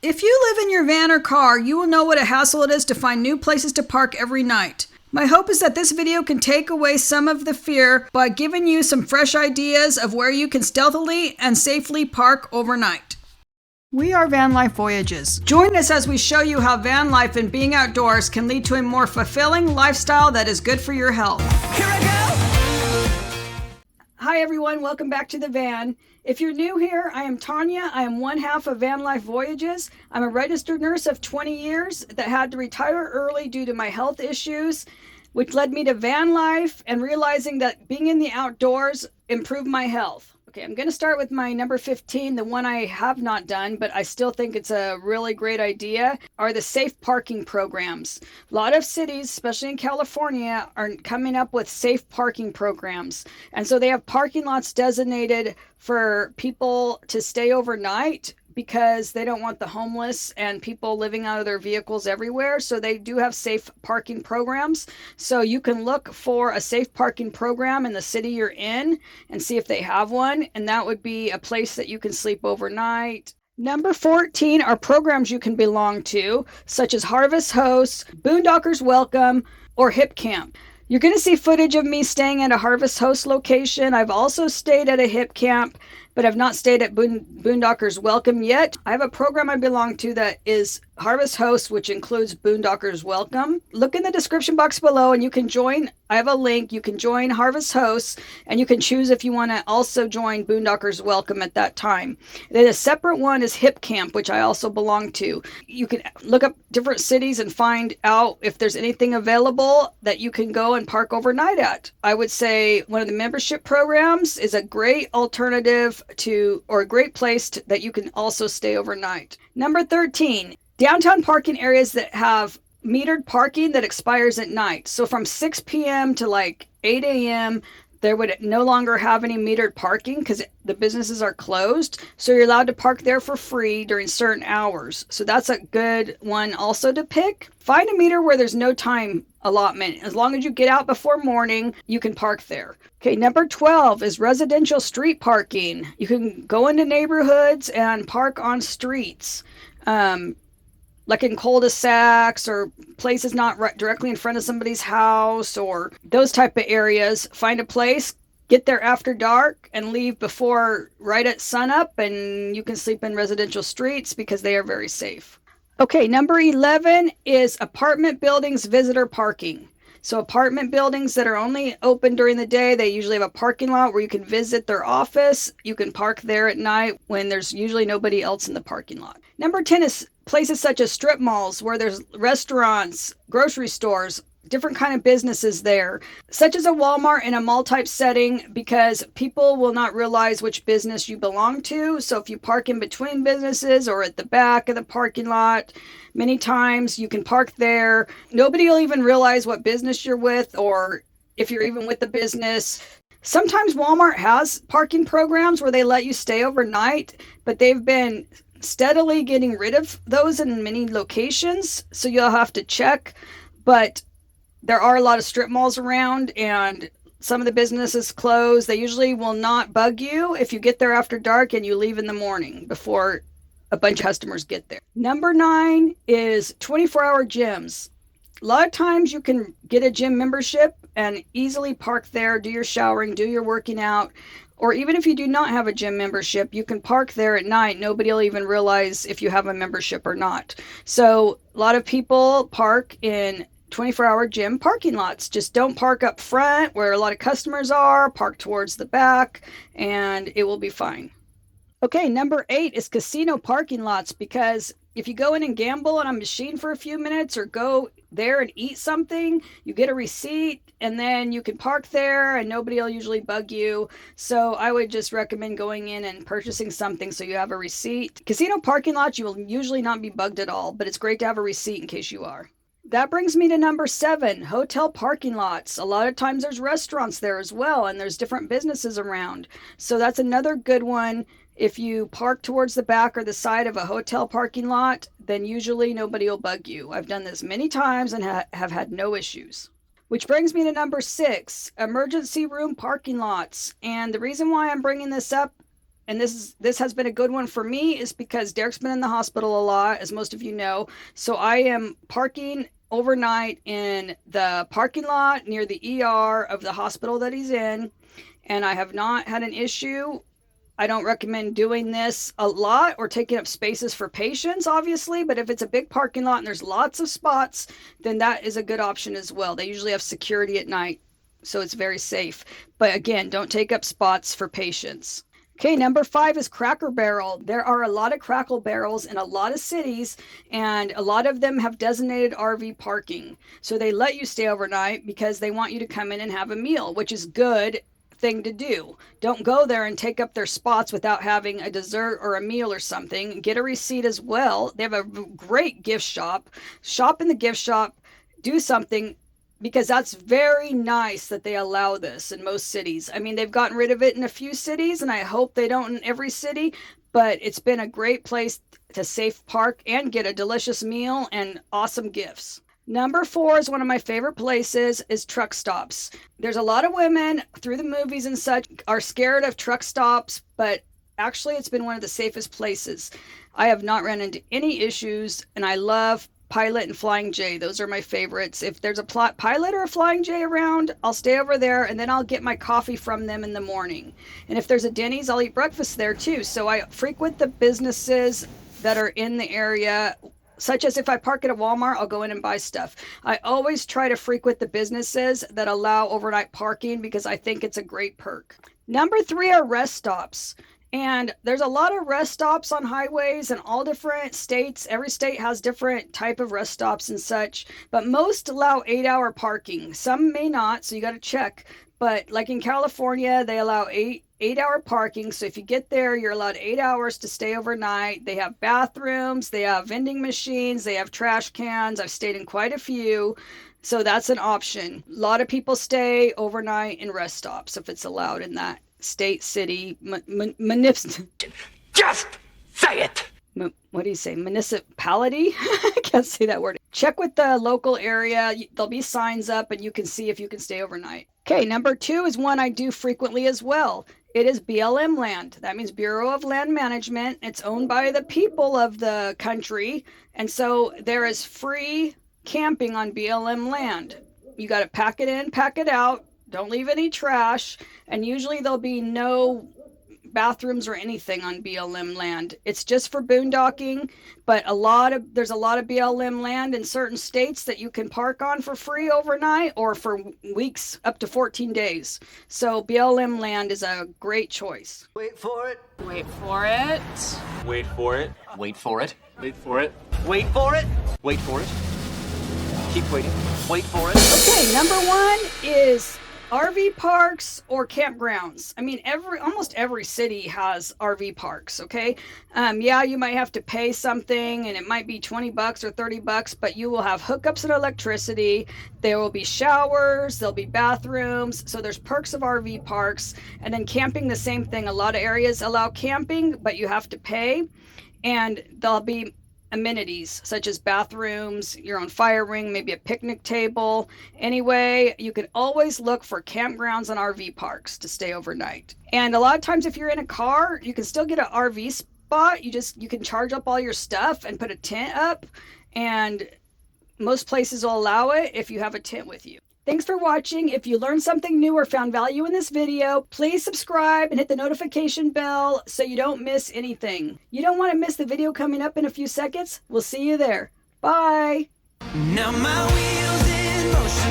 If you live in your van or car, you will know what a hassle it is to find new places to park every night. My hope is that this video can take away some of the fear by giving you some fresh ideas of where you can stealthily and safely park overnight. We are Van Life Voyages. Join us as we show you how van life and being outdoors can lead to a more fulfilling lifestyle that is good for your health. Here I go! Hi everyone, welcome back to the van. If you're new here, I am Tanya. I am one half of Van Life Voyages. I'm a registered nurse of 20 years that had to retire early due to my health issues, which led me to van life and realizing that being in the outdoors improved my health. Okay, I'm going to start with my number 15, the one I have not done, but I still think it's a really great idea, are the safe parking programs. A lot of cities, especially in California, are coming up with safe parking programs. And so they have parking lots designated for people to stay overnight because they don't want the homeless and people living out of their vehicles everywhere. So they do have safe parking programs. So you can look for a safe parking program in the city you're in and see if they have one. And that would be a place that you can sleep overnight. Number 14 are programs you can belong to, such as Harvest Hosts, Boondockers Welcome, or Hip Camp. You're going to see footage of me staying at a Harvest Host location. I've also stayed at a Hip Camp, but I've not stayed at Boondockers Welcome yet. I have a program I belong to that is Harvest Host, which includes Boondockers Welcome. Look in the description box below and you can join. I have a link. You can join Harvest Hosts and you can choose if you want to also join Boondockers Welcome at that time. Then a separate one is Hip Camp, which I also belong to. You can look up different cities and find out if there's anything available that you can go and park overnight at. I would say one of the membership programs is a great alternative to, or a great place that you can also stay overnight. Number 13, downtown parking areas that have metered parking that expires at night. So from 6 p.m. to like 8 a.m., they would no longer have any metered parking because the businesses are closed. So you're allowed to park there for free during certain hours. So that's a good one also to pick. Find a meter where there's no time allotment. As long as you get out before morning, you can park there. Okay, number 12 is residential street parking. You can go into neighborhoods and park on streets. Like in cul-de-sacs or places not directly in front of somebody's house or those type of areas. Find a place, get there after dark and leave before right at sunup, and you can sleep in residential streets because they are very safe. Okay, number 11 is apartment buildings visitor parking. So apartment buildings that are only open during the day, they usually have a parking lot where you can visit their office. You can park there at night when there's usually nobody else in the parking lot. Number 10 is places such as strip malls where there's restaurants, grocery stores, different kind of businesses there, such as a Walmart in a mall type setting, because people will not realize which business you belong to. So if you park in between businesses or at the back of the parking lot, many times you can park there. Nobody will even realize what business you're with or if you're even with the business. Sometimes Walmart has parking programs where they let you stay overnight, but they've been steadily getting rid of those in many locations. So you'll have to check, but there are a lot of strip malls around and some of the businesses close. They usually will not bug you if you get there after dark and you leave in the morning before a bunch of customers get there. Number 9 is 24-hour gyms. A lot of times you can get a gym membership and easily park there, do your showering, do your working out. Or even if you do not have a gym membership, you can park there at night. Nobody will even realize if you have a membership or not. So a lot of people park in 24-hour gym parking lots. Just don't park up front where a lot of customers are. Park towards the back and it will be fine. Okay, number 8 is casino parking lots, because if you go in and gamble on a machine for a few minutes or go there and eat something, you get a receipt and then you can park there and nobody will usually bug you. So I would just recommend going in and purchasing something so you have a receipt. Casino parking lots, you will usually not be bugged at all, but it's great to have a receipt in case you are. That brings me to number 7, hotel parking lots. A lot of times there's restaurants there as well, and there's different businesses around. So that's another good one. If you park towards the back or the side of a hotel parking lot, then usually nobody will bug you. I've done this many times and have had no issues. Which brings me to number 6, emergency room parking lots. And the reason why I'm bringing this up and this has been a good one for me, is because Derek's been in the hospital a lot, as most of you know. So I am parking overnight in the parking lot near the ER of the hospital that he's in, and I have not had an issue. I don't recommend doing this a lot or taking up spaces for patients, obviously, but if it's a big parking lot and there's lots of spots, then that is a good option as well. They usually have security at night, so it's very safe. But again, don't take up spots for patients. Okay, number 5 is Cracker Barrel. There are a lot of Cracker Barrels in a lot of cities, and a lot of them have designated RV parking. So they let you stay overnight because they want you to come in and have a meal, which is good thing to do. Don't go there and take up their spots without having a dessert or a meal or something. Get a receipt as well. They have a great gift shop. Shop in the gift shop. Do something, because that's very nice that they allow this in most cities. I mean, they've gotten rid of it in a few cities, and I hope they don't in every city, but it's been a great place to safe park and get a delicious meal and awesome gifts. Number 4 is one of my favorite places, is truck stops. There's a lot of women through the movies and such are scared of truck stops, but actually it's been one of the safest places. I have not run into any issues, and I love Pilot and Flying J. Those are my favorites. If there's a Pilot or a Flying J around, I'll stay over there, and then I'll get my coffee from them in the morning. And if there's a Denny's, I'll eat breakfast there too. So I frequent the businesses that are in the area, such as if I park at a Walmart, I'll go in and buy stuff. I always try to frequent the businesses that allow overnight parking because I think it's a great perk. Number 3 are rest stops. And there's a lot of rest stops on highways in all different states. Every state has different type of rest stops and such, but most allow 8-hour parking. Some may not, so you got to check. But like in California, they allow 8-hour parking. So if you get there, you're allowed 8 hours to stay overnight. They have bathrooms, they have vending machines, they have trash cans. I've stayed in quite a few. So that's an option. A lot of people stay overnight in rest stops if it's allowed in that state, city, Just say it! What do you say? Municipality? I can't say that word. Check with the local area. There'll be signs up and you can see if you can stay overnight. Okay, number 2 is one I do frequently as well. It is BLM land. That means Bureau of Land Management. It's owned by the people of the country. And so there is free camping on BLM land. You got to pack it in, pack it out. Don't leave any trash. And usually there'll be no bathrooms or anything on BLM land. It's just for boondocking, but there's a lot of BLM land in certain states that you can park on for free overnight or for weeks, up to 14 days. So BLM land is a great choice. Wait for it. Wait for it. Wait for it. Wait for it. Wait for it. Wait for it. Wait for it. Keep waiting. Wait for it. Okay, number 1 is RV parks or campgrounds. I mean, almost every city has RV parks, okay? Yeah, you might have to pay something, and it might be $20 or $30, but you will have hookups and electricity. There will be showers, there'll be bathrooms. So there's perks of RV parks. And then camping, the same thing. A lot of areas allow camping, but you have to pay. And there'll be amenities such as bathrooms, your own fire ring, maybe a picnic table. Anyway, you can always look for campgrounds and RV parks to stay overnight. And a lot of times if you're in a car, you can still get an RV spot. You can charge up all your stuff and put a tent up, and most places will allow it if you have a tent with you. Thanks for watching. If you learned something new or found value in this video, please subscribe and hit the notification bell so you don't miss anything. You don't want to miss the video coming up in a few seconds. We'll see you there. Bye. Now my wheels in motion.